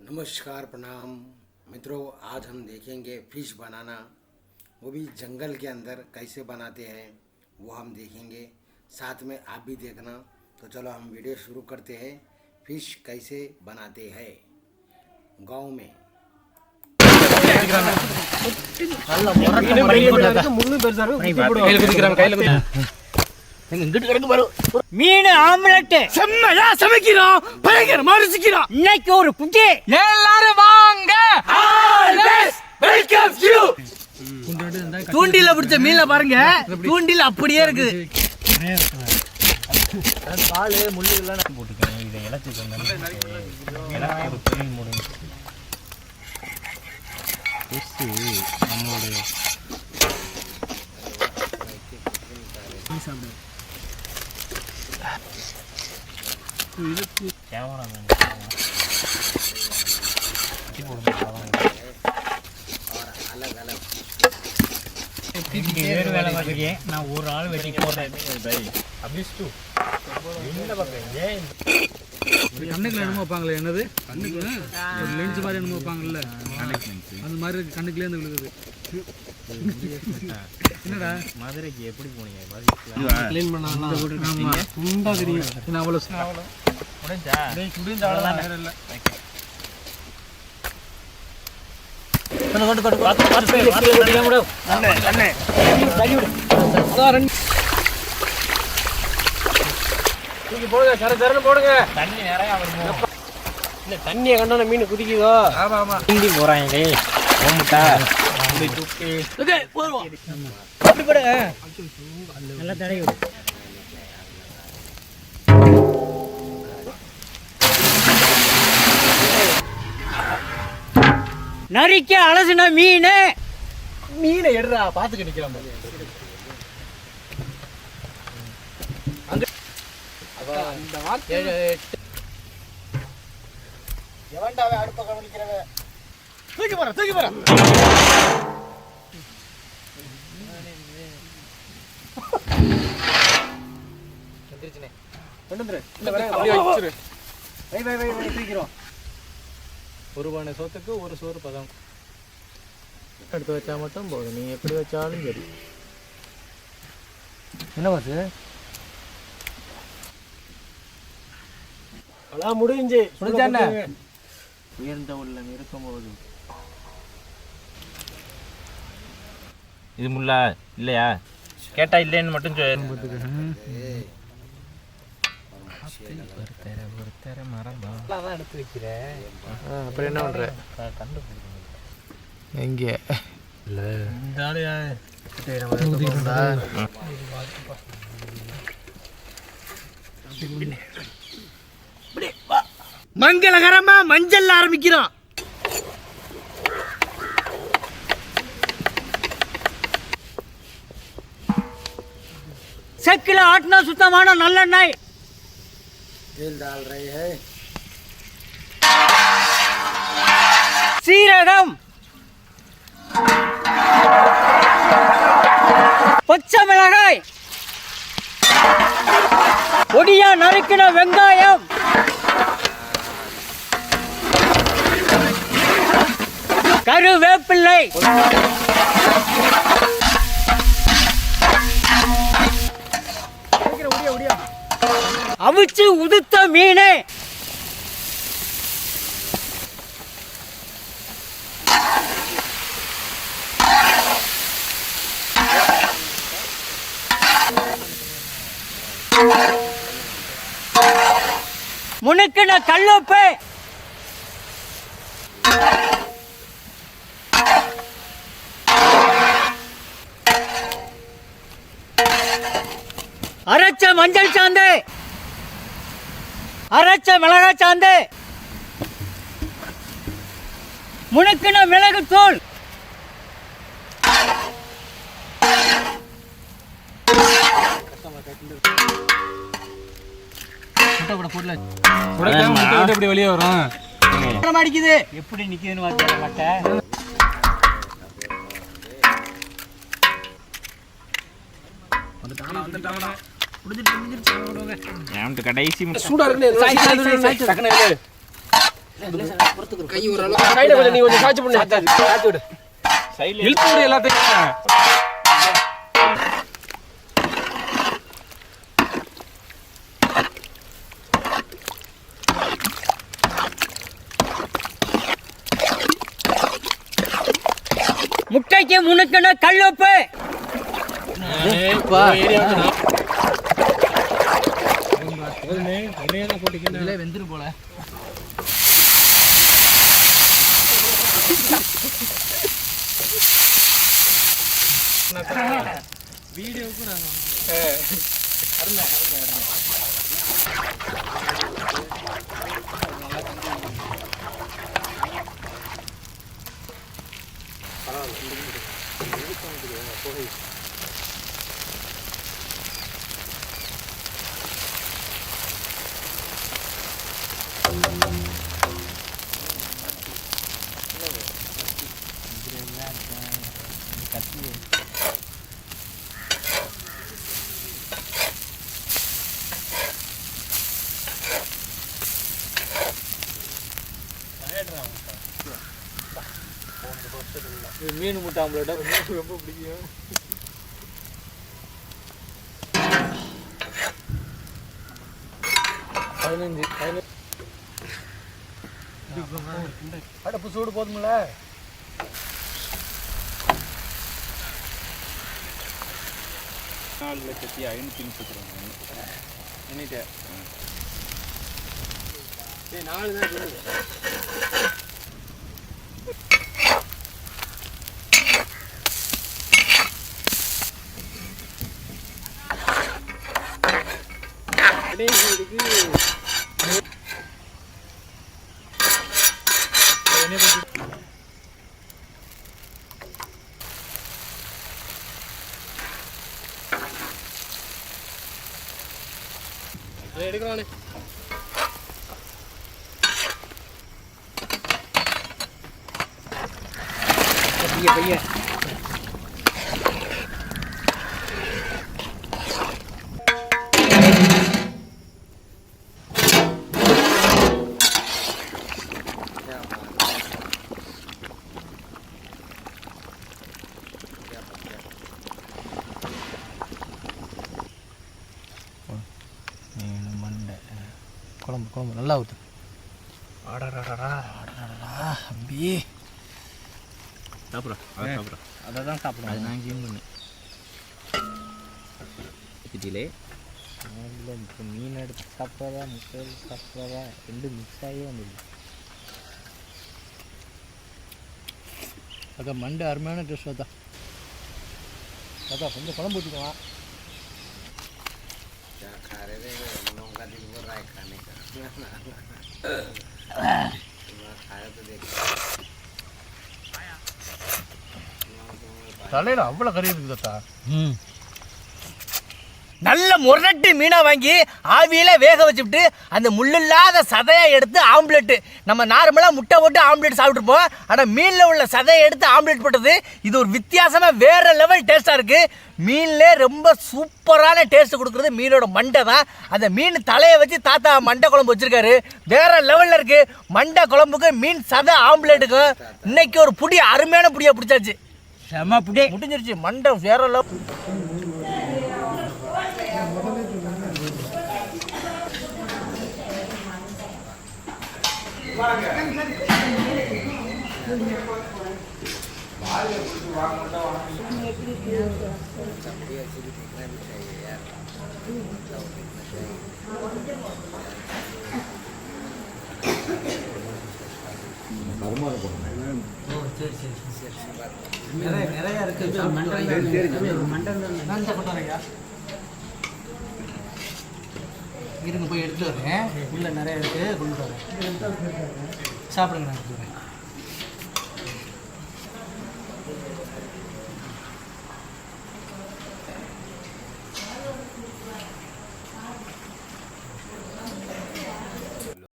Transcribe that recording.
नमस्कार प्रणाम मित्रों, आज हम देखेंगे फिश बनाना, वो भी जंगल के अंदर कैसे बनाते हैं वो हम देखेंगे। साथ में आप भी देखना। तो चलो हम वीडियो शुरू करते हैं। फिश कैसे बनाते हैं गांव में। மீன் ஆம்லெட் செம்மையா சமைக்கிறோம், பயங்கரமா ருசிக்கிறோம். இன்னைக்கு ஒரு குட்டி, எல்லாரும் வாங்க. தூண்டில பிடிச்ச மீன்ல பாருங்க, தூண்டில அப்படியே இருக்குது. பால் முள்ளுலாம் போட்டுக்கணும். இதை இலச்சிக்கணும். நம்மளுடைய நான் ஒரு ஆள் வெட்டி போடுறேன். கண்ணுக்குள்ள என்னமோ வைப்பாங்களே, என்னது கண்ணுக்குள்ள ஒரு லென்ஸ் மாதிரி என்னமோ வைப்பாங்கல்ல, அந்த மாதிரி கண்ணுக்குள்ளேருந்து விழுகுது. என்னடா மதுரைக்கு எப்படி போனீங்க? க்ளீன் பண்ணாங்க குண்டா தெரியும். நான் அவ்வளோ முடிஞ்சா இல்லை போடுங்க, சரன்னு போடுங்க. தண்ணி நிறையா வரும். இல்லை தண்ணியை கண்டா மீன் குதிக்குதோ. ஆமா ஆமா ஹிந்தி போறாங்க. ஓமுட்டா தூக்கி நல்லா தடை விடு. நரிக்க அலசுன மீனை எடுறா, பாத்துக்க நிக்கலாம். அந்த வார்த்தை எவன்டாவே அடுப்ப கவனிக்கிறவ தூக்கி போற ஒரு பானை சோத்துக்கு ஒரு சோறு பதம் எடுத்து வச்சா மட்டும் போதும். நீ எப்படி வச்சாலும் சரி. என்ன பாத்து அதான் முடிஞ்சு முடிஞ்சானே. உயர்ந்த உள்ளம் இருக்கும்போது இது முள்ளா இல்லையா கேட்டா இல்லைன்னு மட்டும் தான் எடுத்து வைக்கிறேன். அப்புறம் என்ன பண்ற? எங்க இல்லை மங்களகரமா மஞ்சள் ஆரம்பிக்கிறோம். செக்கில ஆட்டினா சுத்தமான நல்லெண்ணெய். तेल डाल रहे हैं, சீரகம், பச்சை மிளகாய், பொடியா நறுக்கின வெங்காயம், கருவேப்பிள்ளை, அவிச்சு உதுத்த மீனே, முனுக்கின கல்லுப்பு, அரைச்ச மஞ்சள் சாந்து, அரைச்ச மிளகாய் சாந்து, முனுக்கின மிளகு தூள், எப்படி வெளியே வரும்? அடிக்குது. எப்படி நிக்குதுன்னு பார்த்தா மாட்டேன். கடைசி சூடா இருக்கு. கை ஒரு அளவு சைடுல கொஞ்சம் நீ கொஞ்சம் சாட்சி பண்ணு சாட்சி விடு சைடுல இழுத்து விடு எல்லாத்தையும் முட்டைக்கு முனுக்கன கல்லுப்பு வெந்துரு போல வீடியோக்கு நாங்க மீன் முட்டை ஆம்லேட்டா ரொம்ப பிடிக்கும். அடுப்பு சூடு போதுமில்ல? 4,530,000 எண்ணிட்டு 4 தான் சொல்லுது. எடுக்கலானே பையன் குழம்பு குழம்பு நல்லா ஊற்று. ஆடா அம்பி சாப்பிட்றா அதை தான் சாப்பிடுவேன். அது நான் கிளீன் பண்ணேன் இல்லை இப்போ மீன் எடுத்து சாப்பிட்றதா முட்டை எடுத்து சாப்பிட்றதா ரெண்டு மிக்ஸ் ஆகி வந்துடுது. அக்கா மண்டை அருமையான டேஸ்ட் தான். அக்கா கொஞ்சம் குழம்பு ஊற்றிக்கலாம். क्या खा रहे थे हम लोगों का दिल बोल रहा है खाने का खाया तो देख தலையில் அவ்வளோ கறி இருக்குது தாத்தா. நல்ல முரட்டு மீனை வாங்கி ஆவியில வேக வச்சுட்டு அந்த முள்ளில்லாத சதையை எடுத்து ஆம்லெட்டு, நம்ம நார்மலாக முட்டை போட்டு ஆம்லெட் சாப்பிட்ருப்போம். ஆனால் மீனில் உள்ள சதையை எடுத்து ஆம்லெட் போட்டது இது ஒரு வித்தியாசமாக வேறு லெவல் டேஸ்ட்டாக இருக்குது. மீன்லே ரொம்ப சூப்பரான டேஸ்ட் கொடுக்குறது மீனோட மண்டை தான். அந்த மீன் தலையை வச்சு தாத்தா மண்டை குழம்பு வச்சுருக்காரு. வேறு லெவலில் இருக்குது. மண்டை குழம்புக்கு மீன் சதை ஆம்லெட்டுக்கும் இன்னைக்கு ஒரு புடி அருமையான புடியாக பிடிச்சாச்சு. செம்ம புடி முடிஞ்சிருச்சு. மண்டை வேறு லெவல். நிறைய இருக்கு. இருங்க போய் எடுத்துட்டு வரேன். உள்ள நிறைய இருக்கு கொண்டு வரேன். சாப்பிடுங்க நான் எடுத்து வரேன்.